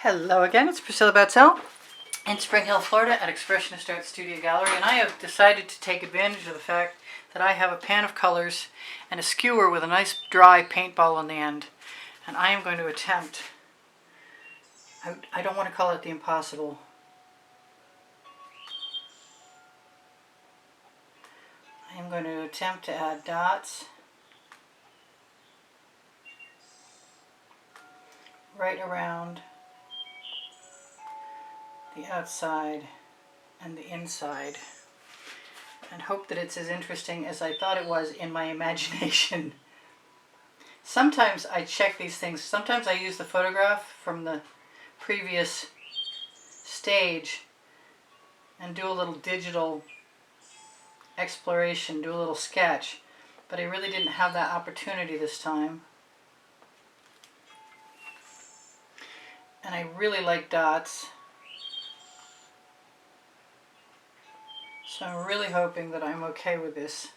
Hello again, it's Priscilla Batzell in Spring Hill, Florida at Expressionist Art Studio Gallery, and I have decided to take advantage of the fact that I have a pan of colors and a skewer with a nice dry paintball on the end, and I am going to attempt, I don't want to call it the impossible. I am going to attempt to add dots right around the outside and the inside, and hope that it's as interesting as I thought it was in my imagination. Sometimes I check these things. Sometimes I use the photograph from the previous stage and do a little digital exploration, do a little sketch, but I really didn't have that opportunity this time. And I really like dots. So I'm really hoping that I'm okay with this.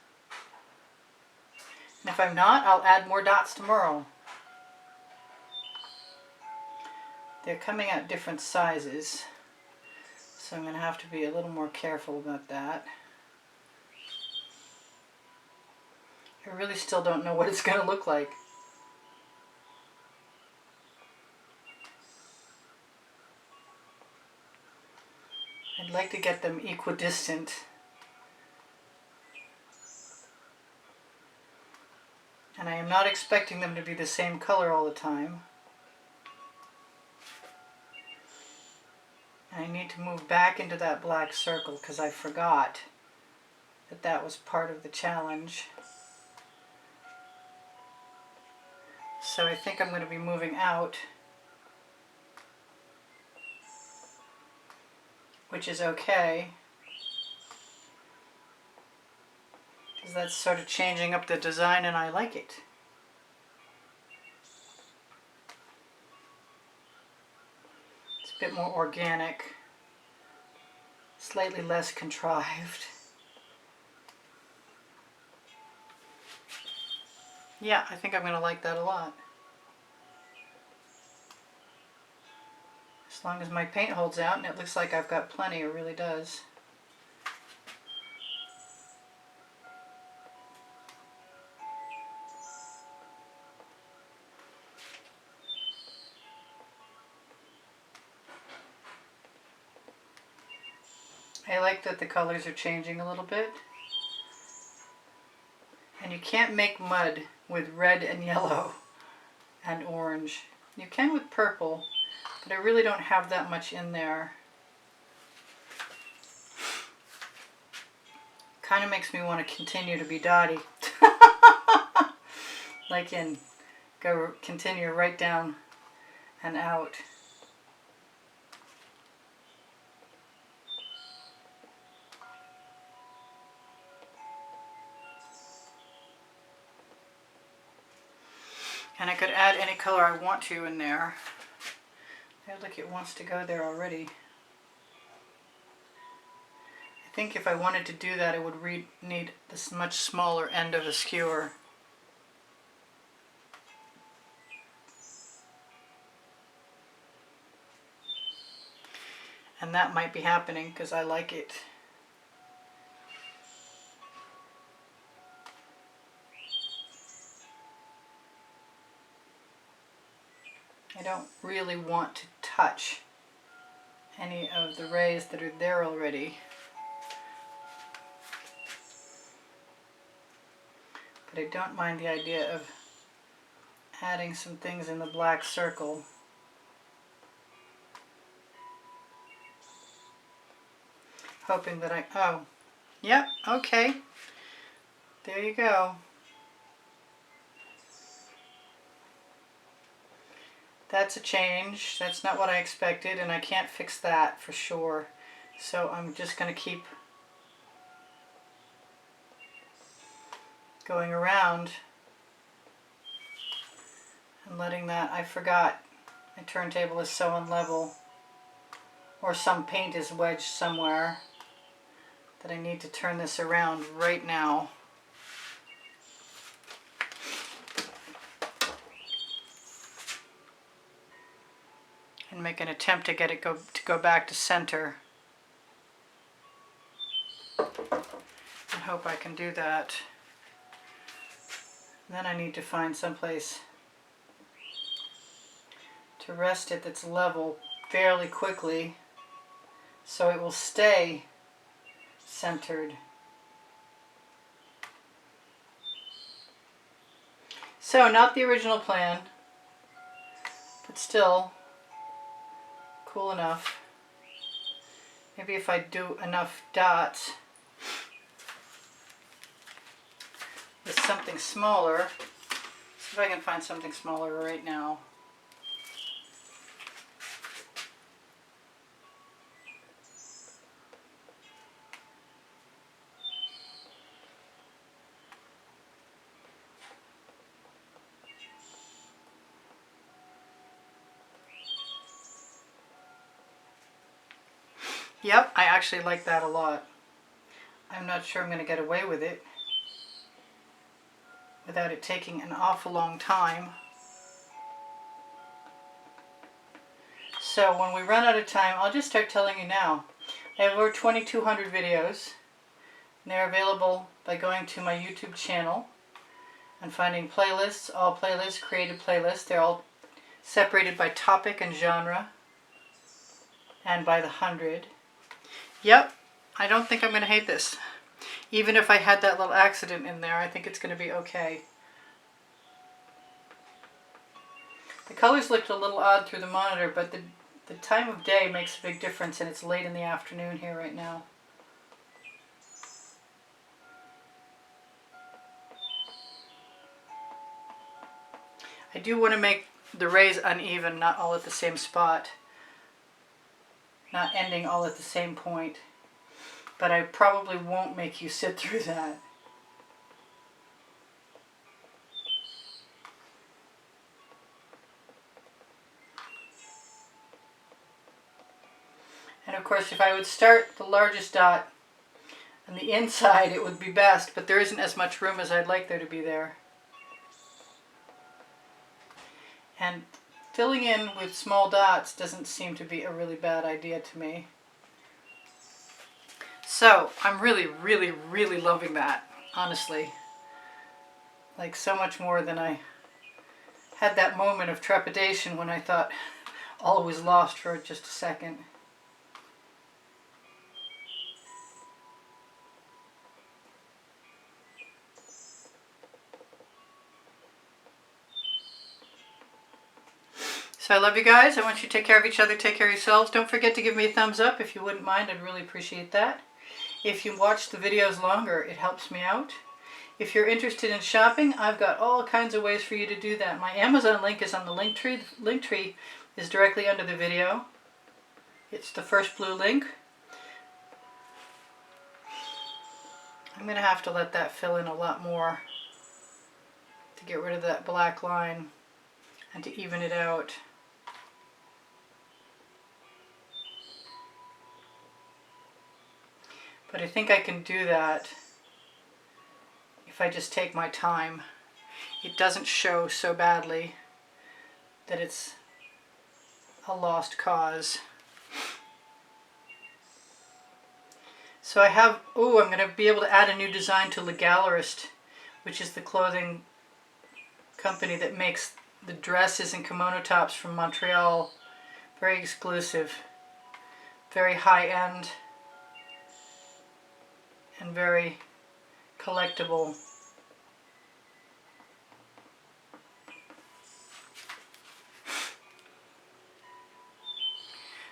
And if I'm not, I'll add more dots tomorrow. They're coming out different sizes, so I'm going to have to be a little more careful about that. I really still don't know what it's going to look like. I'd like to get them equidistant. And I am not expecting them to be the same color all the time. And I need to move back into that black circle because I forgot that that was part of the challenge. So I think I'm going to be moving out, which is okay, because that's sort of changing up the design and I like it. It's a bit more organic, slightly less contrived. Yeah, I think I'm going to like that a lot. As long as my paint holds out, and it looks like I've got plenty, it really does. I like that the colors are changing a little bit. And you can't make mud with red and yellow and orange. You can with purple, but I really don't have that much in there. Kind of makes me want to continue to be Dottie. Like in go continue right down and out. And I could add any color I want to in there. Look, it wants to go there already. I think if I wanted to do that, I would need this much smaller end of a skewer. And that might be happening because I like it. I don't really want to touch any of the rays that are there already. But I don't mind the idea of adding some things in the black circle. Hoping that oh, yep, okay. There you go. That's a change. That's not what I expected, and I can't fix that for sure. So I'm just going to keep going around and letting that. I forgot my turntable is so unlevel, or some paint is wedged somewhere, that I need to turn this around right now. and make an attempt to get it to go back to center. And hope I can do that. Then I need to find someplace to rest it that's level fairly quickly so it will stay centered. So not the original plan, but still cool enough. Maybe if I do enough dots with something smaller, see if I can find something smaller right now. Yep, I actually like that a lot. I'm not sure I'm going to get away with it without it taking an awful long time. So when we run out of time, I'll just start telling you now. I have over 2,200 videos, and they're available by going to my YouTube channel and finding playlists, all playlists, created playlists. They're all separated by topic and genre and by the 100. Yep, I don't think I'm going to hate this. Even if I had that little accident in there, I think it's going to be okay. The colors looked a little odd through the monitor, but the time of day makes a big difference, and it's late in the afternoon here right now. I do want to make the rays uneven, not all at the same spot. Not ending all at the same point, but I probably won't make you sit through that. And of course, if I would start the largest dot on the inside, it would be best, but there isn't as much room as I'd like there to be there. And filling in with small dots doesn't seem to be a really bad idea to me. So I'm really, really, really loving that, honestly. Like so much more than I had that moment of trepidation when I thought all was lost for just a second. So I love you guys. I want you to take care of each other, take care of yourselves. Don't forget to give me a thumbs up if you wouldn't mind. I'd really appreciate that. If you watch the videos longer, it helps me out. If you're interested in shopping, I've got all kinds of ways for you to do that. My Amazon link is on the link tree. The link tree is directly under the video. It's the first blue link. I'm going to have to let that fill in a lot more to get rid of that black line and to even it out. But I think I can do that if I just take my time. It doesn't show so badly that it's a lost cause. So I have, I'm going to be able to add a new design to Le Gallerist, which is the clothing company that makes the dresses and kimono tops from Montreal. Very exclusive, very high-end, and very collectible.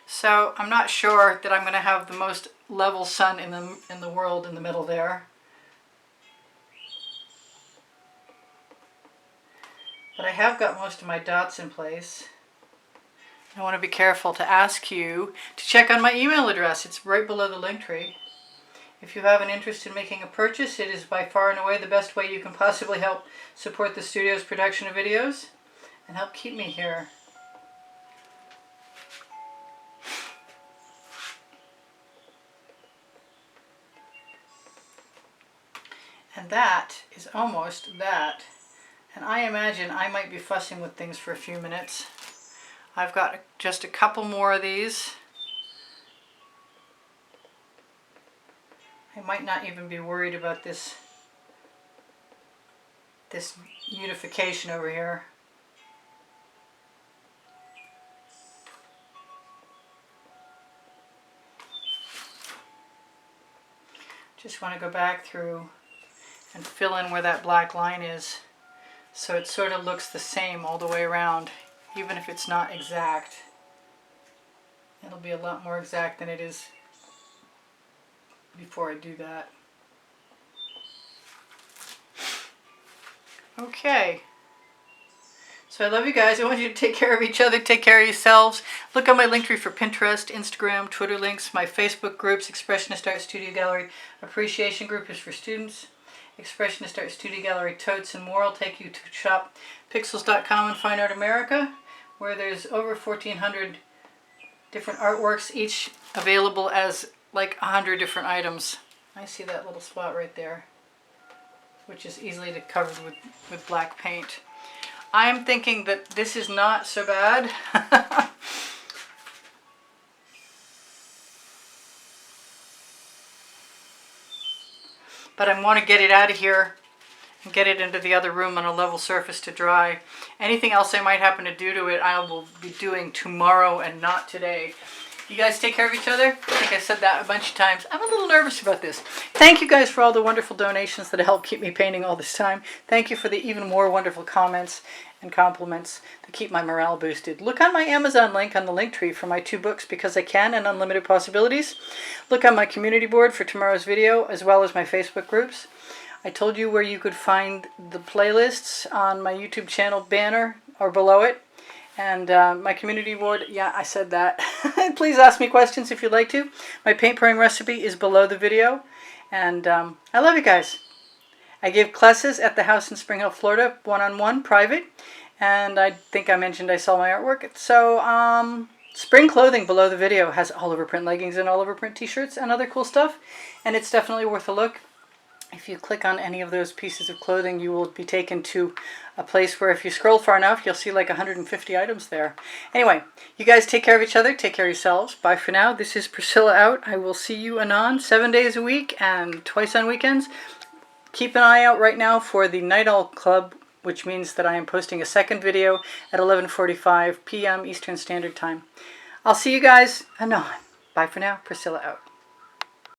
So I'm not sure that I'm going to have the most level sun in the world in the middle there. But I have got most of my dots in place. I want to be careful to ask you to check on my email address. It's right below the link tree. If you have an interest in making a purchase, it is by far and away the best way you can possibly help support the studio's production of videos and help keep me here. And that is almost that. And I imagine I might be fussing with things for a few minutes. I've got just a couple more of these. I might not even be worried about this unification over here. Just want to go back through and fill in where that black line is, so it sort of looks the same all the way around, even if it's not exact. It'll be a lot more exact than it is before I do that. Okay. So I love you guys. I want you to take care of each other, take care of yourselves. Look on my link tree for Pinterest, Instagram, Twitter links, my Facebook groups, Expressionist Art Studio Gallery Appreciation Group is for students. Expressionist Art Studio Gallery Totes and more. I'll take you to shop pixels.com and Fine Art America, where there's over 1,400 different artworks, each available as like 100 different items. I see that little spot right there, which is easily covered with black paint. I'm thinking that this is not so bad. But I want to get it out of here and get it into the other room on a level surface to dry. Anything else I might happen to do to it, I will be doing tomorrow and not today. You guys take care of each other. I think I said that a bunch of times. I'm a little nervous about this. Thank you guys for all the wonderful donations that help keep me painting all this time. Thank you for the even more wonderful comments and compliments that keep my morale boosted. Look on my Amazon link on the link tree for my 2 books, Because I Can and Unlimited Possibilities. Look on my community board for tomorrow's video, as well as my Facebook groups. I told you where you could find the playlists on my YouTube channel banner or below it. And my community board, yeah, I said that. Please ask me questions if you'd like to. My paint pouring recipe is below the video. And I love you guys. I give classes at the house in Spring Hill, Florida, one-on-one, private. And I think I mentioned I sell my artwork. So spring clothing below the video has all over print leggings and all over print t-shirts and other cool stuff. And it's definitely worth a look. If you click on any of those pieces of clothing, you will be taken to a place where if you scroll far enough, you'll see like 150 items there. Anyway, you guys take care of each other. Take care of yourselves. Bye for now. This is Priscilla out. I will see you anon 7 days a week and twice on weekends. Keep an eye out right now for the Night Owl Club, which means that I am posting a second video at 11:45 p.m. Eastern Standard Time. I'll see you guys anon. Bye for now. Priscilla out.